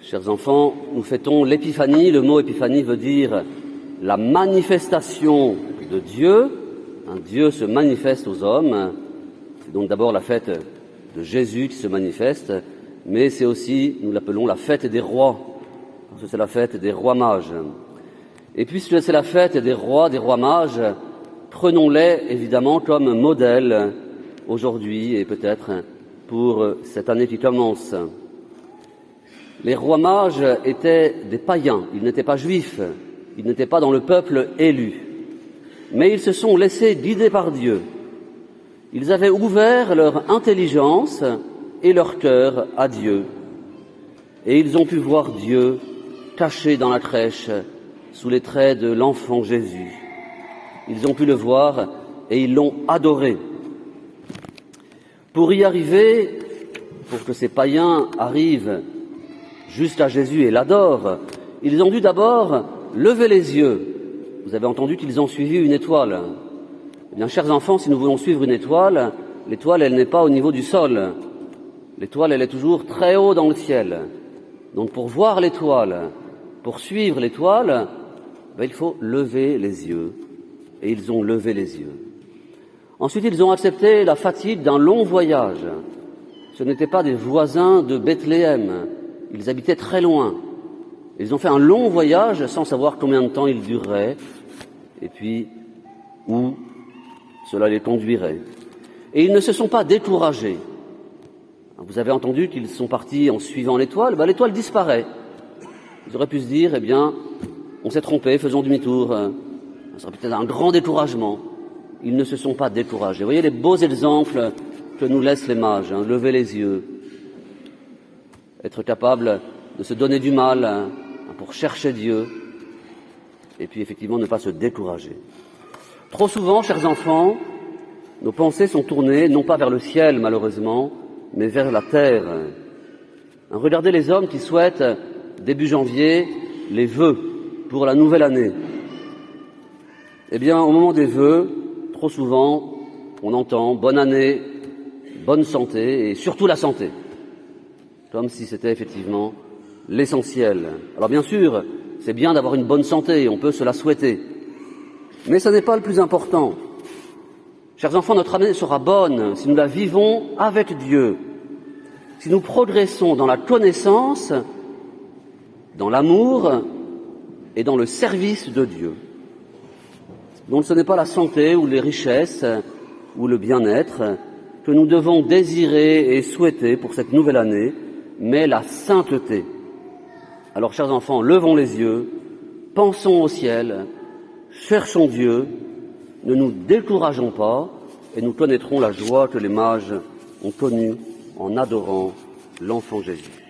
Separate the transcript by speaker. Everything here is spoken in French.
Speaker 1: Chers enfants, nous fêtons l'épiphanie. Le mot épiphanie veut dire la manifestation de Dieu. Dieu se manifeste aux hommes. C'est donc d'abord la fête de Jésus qui se manifeste, mais c'est aussi, nous l'appelons la fête des rois, parce que c'est la fête des rois mages. Et puisque c'est la fête des rois mages, prenons-les évidemment comme modèle aujourd'hui et peut-être pour cette année qui commence. Les rois mages étaient des païens, ils n'étaient pas juifs, ils n'étaient pas dans le peuple élu, mais ils se sont laissés guider par Dieu. Ils avaient ouvert leur intelligence et leur cœur à Dieu, et ils ont pu voir Dieu caché dans la crèche sous les traits de l'enfant Jésus. Ils ont pu le voir et ils l'ont adoré. Pour y arriver, pour que ces païens arrivent jusqu'à Jésus et l'adorent, ils ont dû d'abord lever les yeux. Vous avez entendu qu'ils ont suivi une étoile. Eh bien, chers enfants, si nous voulons suivre une étoile, l'étoile, elle n'est pas au niveau du sol. L'étoile, elle est toujours très haut dans le ciel. Donc, pour voir l'étoile, pour suivre l'étoile, il faut lever les yeux. Et ils ont levé les yeux. Ensuite, ils ont accepté la fatigue d'un long voyage. Ce n'étaient pas des voisins de Bethléem. Ils habitaient très loin. Ils ont fait un long voyage sans savoir combien de temps il durerait et puis où cela les conduirait. Et ils ne se sont pas découragés. Vous avez entendu qu'ils sont partis en suivant l'étoile. L'étoile disparaît. Ils auraient pu se dire, on s'est trompé, faisons demi-tour. Ça serait peut-être un grand découragement. Ils ne se sont pas découragés. Vous voyez les beaux exemples que nous laissent les mages. Lever les yeux, être capable de se donner du mal pour chercher Dieu, et puis effectivement ne pas se décourager. Trop souvent, chers enfants, nos pensées sont tournées non pas vers le ciel malheureusement, mais vers la terre. Regardez les hommes qui souhaitent début janvier les vœux pour la nouvelle année. Au moment des vœux, trop souvent, on entend bonne année, bonne santé et surtout la santé, comme si c'était effectivement l'essentiel. Alors bien sûr, c'est bien d'avoir une bonne santé, on peut se la souhaiter, mais ce n'est pas le plus important. Chers enfants, notre année sera bonne si nous la vivons avec Dieu, si nous progressons dans la connaissance, dans l'amour et dans le service de Dieu. Donc ce n'est pas la santé ou les richesses ou le bien-être que nous devons désirer et souhaiter pour cette nouvelle année, mais la sainteté. Alors, chers enfants, levons les yeux, pensons au ciel, cherchons Dieu, ne nous décourageons pas et nous connaîtrons la joie que les mages ont connue en adorant l'enfant Jésus.